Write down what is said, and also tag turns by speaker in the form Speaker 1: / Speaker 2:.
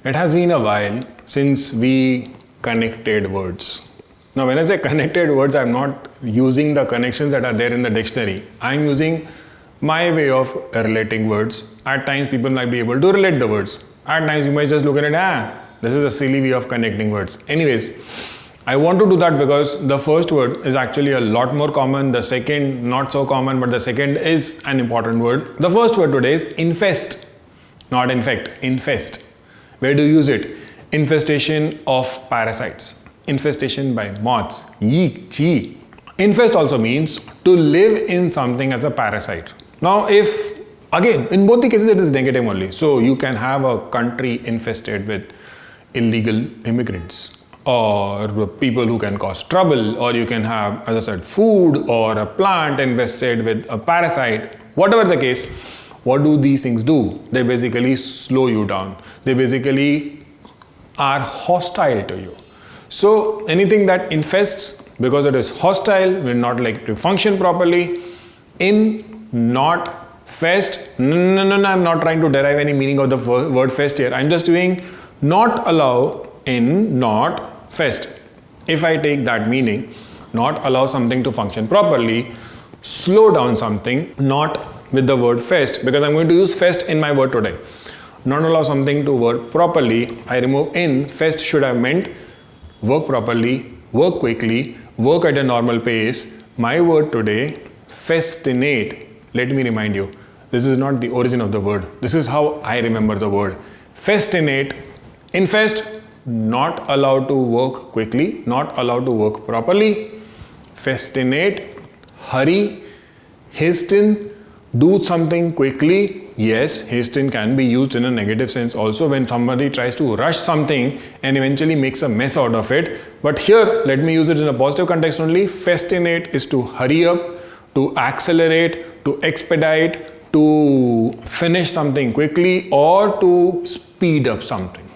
Speaker 1: It has been a while since we connected words. Now, when I say connected words, I'm not using the connections that are there in the dictionary. I'm using my way of relating words. At times, people might be able to relate the words. At times, you might just look at it, this is a silly way of connecting words. Anyways, I want to do that because the first word is actually a lot more common. The second, not so common, but the second is an important word. The first word today is infest, not infect, infest. Where do you use it? Infestation of parasites. Infestation by moths. Yeek, chee. Infest also means to live in something as a parasite. Now, if, again, in both the cases it is negative only. So, you can have a country infested with illegal immigrants or people who can cause trouble, or you can have, as I said, food or a plant infested with a parasite. Whatever the case, what do these things do? They basically slow you down. They basically are hostile to you. So anything that infests, because it is hostile, will not like to function properly. In, not, fest. No, I'm not trying to derive any meaning of the word fest here. I'm just doing not allow, in, not, fest. If I take that meaning, not allow something to function properly, slow down something, not with the word fest, because I'm going to use fest in my word today. Not allow something to work properly, I remove in. Fest should have meant work properly, work quickly, work at a normal pace. My word today, festinate. Let me remind you, this is not the origin of the word. This is how I remember the word. Festinate, infest, not allowed to work quickly, not allowed to work properly. Festinate, hurry, hasten, do something quickly. Yes, hasten can be used in a negative sense also when somebody tries to rush something and eventually makes a mess out of it. But here, let me use it in a positive context only. Festinate is to hurry up, to accelerate, to expedite, to finish something quickly, or to speed up something.